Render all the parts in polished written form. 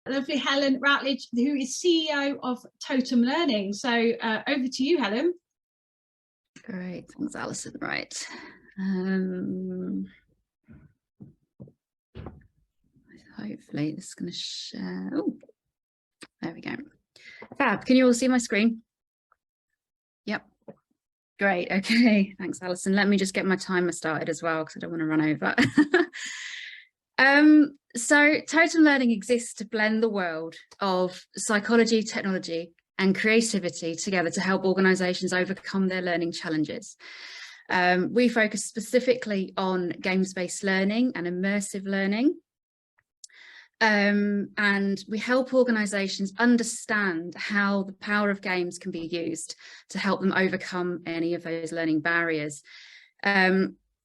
Lovely Helen Routledge, who is CEO of Totem Learning. So over to you, Helen. Great, thanks, Alison. Right. Hopefully this is going to share. Oh, there we go. Fab. Can you all see my screen? Yep. Great. Okay. Thanks, Alison. Let me just get my timer started as well, because I don't want to run over. So Totem Learning exists to blend the world of psychology, technology, and creativity together to help organisations overcome their learning challenges. We focus specifically on games-based learning and immersive learning. And we help organisations understand how the power of games can be used to help them overcome any of those learning barriers.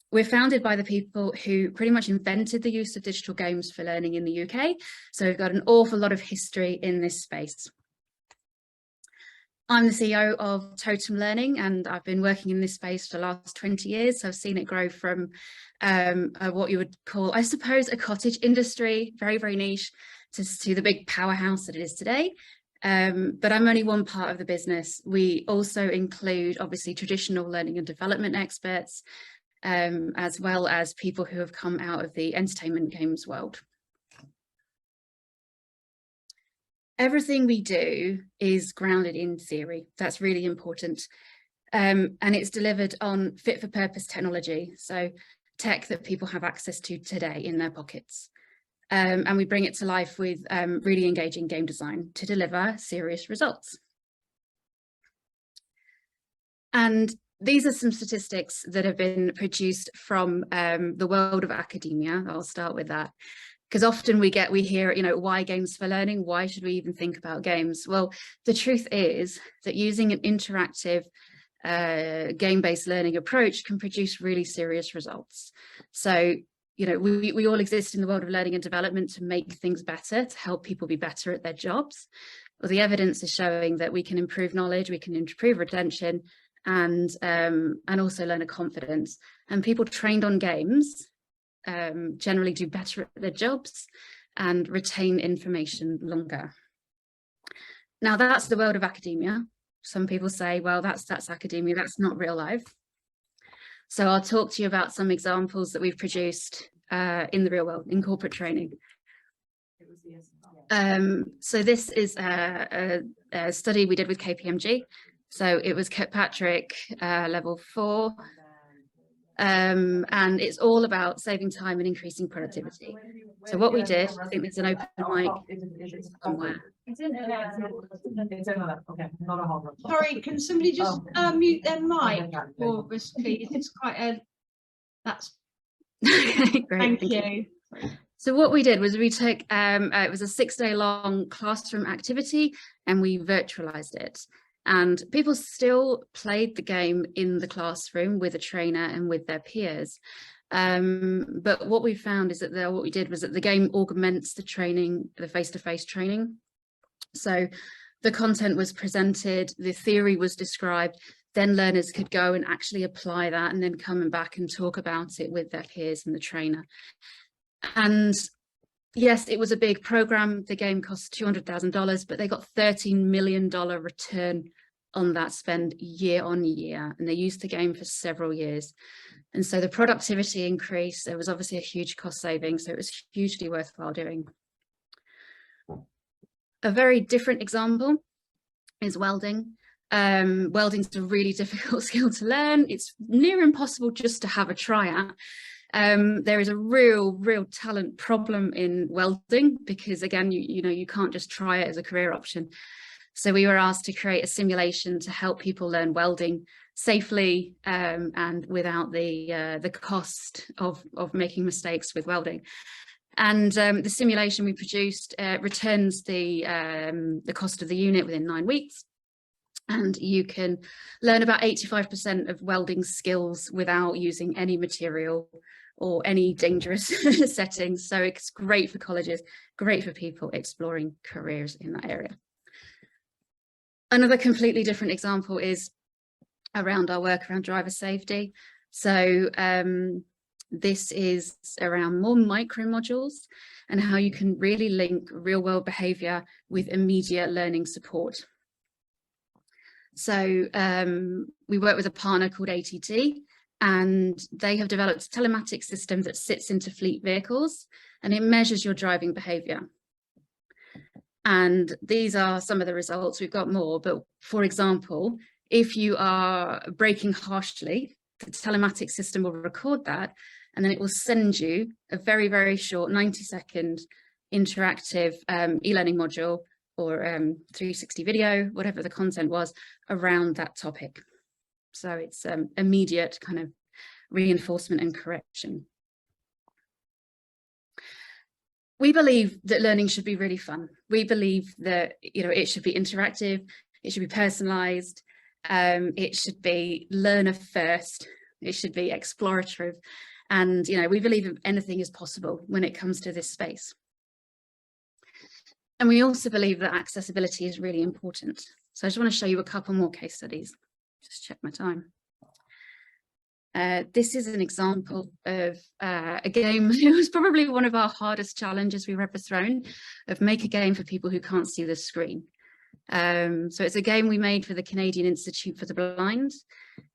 We're founded by the people who pretty much invented the use of digital games for learning in the UK. So we've got an awful lot of history in this space. I'm the CEO of Totem Learning, and I've been working in this space for the last 20 years. So I've seen it grow from what you would call, I suppose, a cottage industry, very, very niche, to the big powerhouse that it is today. But I'm only one part of the business. We also include, obviously, traditional learning and development experts, as well as people who have come out of the entertainment games world. Everything we do is grounded in theory. That's really important. And it's delivered on fit for purpose technology. So tech that people have access to today in their pockets. And we bring it to life with really engaging game design to deliver serious results. And these are some statistics that have been produced from the world of academia. I'll start with that. Because often we hear, you know, why games for learning? Why should we even think about games? Well, the truth is that using an interactive game-based learning approach can produce really serious results. So, you know, we all exist in the world of learning and development to make things better, to help people be better at their jobs. Well, the evidence is showing that we can improve knowledge, we can improve retention, and also learner confidence. And people trained on games generally do better at their jobs and retain information longer. Now, that's the world of academia. Some people say, well, that's academia, that's not real life. So I'll talk to you about some examples that we've produced in the real world, in corporate training. So this is a study we did with KPMG. So it was Kirkpatrick level 4. And it's all about saving time and increasing productivity. So what we did, I think there's an open mic somewhere. Sorry, can somebody just mute their mic for us, please? It's quite a, that's okay, great. Thank you. So what we did was we took, it was a 6-day long classroom activity and we virtualized it. And people still played the game in the classroom with a trainer and with their peers. But what we found is that what we did was that the game augments the training, the face-to-face training. So the content was presented, the theory was described, then learners could go and actually apply that and then come back and talk about it with their peers and the trainer. And yes, it was a big program. The game cost $200,000, but they got $13 million return on that spend year on year. And they used the game for several years. And so the productivity increased. There was obviously a huge cost saving. So it was hugely worthwhile doing. A very different example is welding. Welding's a really difficult skill to learn. It's near impossible just to have a try at. There is a real talent problem in welding because, again, you can't just try it as a career option. So we were asked to create a simulation to help people learn welding safely and without the cost of making mistakes with welding. And the simulation we produced returns the cost of the unit within 9 weeks. And you can learn about 85% of welding skills without using any material or any dangerous settings. So it's great for colleges, great for people exploring careers in that area. Another completely different example is around our work around driver safety. So This is around more micro modules and how you can really link real world behaviour with immediate learning support. So we work with a partner called ATT, and they have developed a telematics system that sits into fleet vehicles, and it measures your driving behaviour. And these are some of the results. We've got more, but for example, if you are braking harshly, the telematics system will record that, and then it will send you a very, very short 90-second interactive e-learning module or 360 video, whatever the content was, around that topic. So it's immediate kind of reinforcement and correction. We believe that learning should be really fun. We believe that, you know, it should be interactive, it should be personalized, it should be learner first, it should be explorative. And, you know, we believe anything is possible when it comes to this space. And we also believe that accessibility is really important. So I just want to show you a couple more case studies. Just check my time. This is an example of a game. It was probably one of our hardest challenges we've ever thrown, of make a game for people who can't see the screen. So it's a game we made for the Canadian Institute for the Blind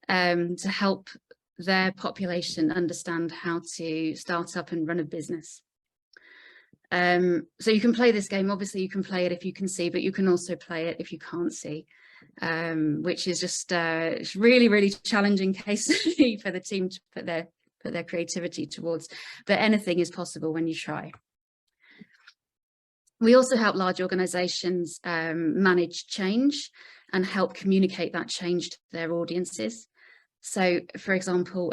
to help their population understand how to start up and run a business. So you can play this game. Obviously you can play it if you can see, but you can also play it if you can't see, which is just it's really, really challenging case study for the team to put their creativity towards, but anything is possible when you try. We also help large organizations manage change and help communicate that change to their audiences. So, for example,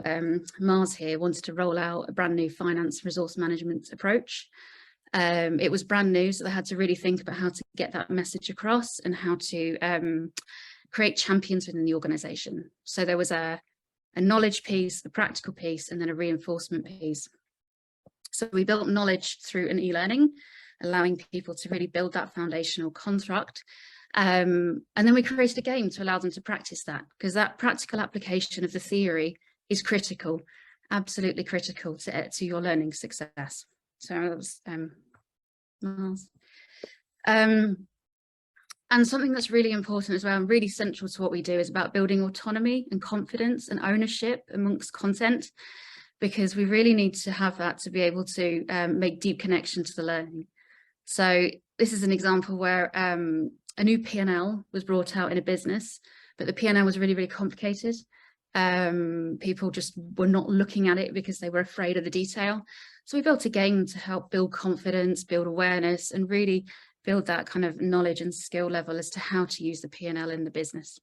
Mars here wanted to roll out a brand new finance resource management approach. It was brand new, so they had to really think about how to get that message across and how to create champions within the organization. So there was a knowledge piece, a practical piece, and then a reinforcement piece. So we built knowledge through an e-learning, allowing people to really build that foundational construct. And then we created a game to allow them to practice that, because that practical application of the theory is critical, absolutely critical to your learning success. So that was Mars. And something that's really important as well, and really central to what we do, is about building autonomy and confidence and ownership amongst content, because we really need to have that to be able to make deep connection to the learning. So this is an example where a new P&L was brought out in a business, but the P&L was really, really complicated. People just were not looking at it because they were afraid of the detail. So we built a game to help build confidence, build awareness, and really build that kind of knowledge and skill level as to how to use the P&L in the business.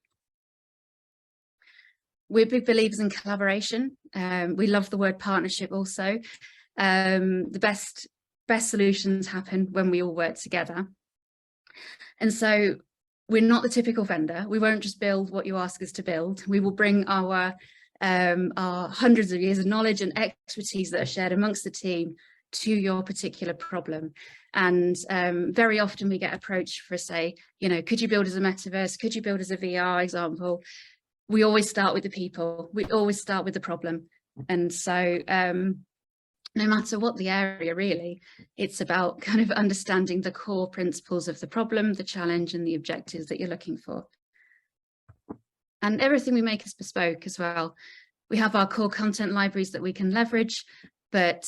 We're big believers in collaboration. We love the word partnership also. The best solutions happen when we all work together. And so we're not the typical vendor. We won't just build what you ask us to build. We will bring our hundreds of years of knowledge and expertise that are shared amongst the team to your particular problem. And very often we get approached for, say, you know, could you build as a metaverse? Could you build as a VR example? We always start with the people. We always start with the problem. And so no matter what the area, really, it's about kind of understanding the core principles of the problem, the challenge, and the objectives that you're looking for. And everything we make is bespoke as well. We have our core content libraries that we can leverage, but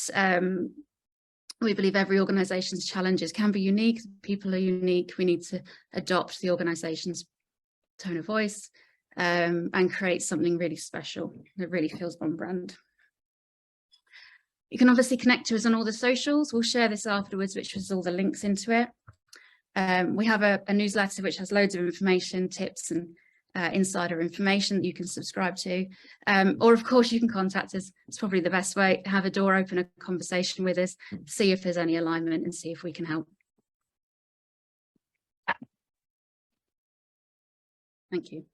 we believe every organization's challenges can be unique. People are unique. We need to adopt the organization's tone of voice and create something really special that really feels on brand. You can obviously connect to us on all the socials. We'll share this afterwards, which has all the links into it. We have a newsletter which has loads of information, tips, and insider information that you can subscribe to. Or of course you can contact us. It's probably the best way. Have a door open, a conversation with us, see if there's any alignment and see if we can help. Thank you.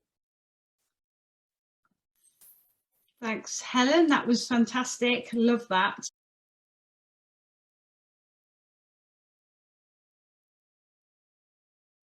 Thanks, Helen. That was fantastic. Love that.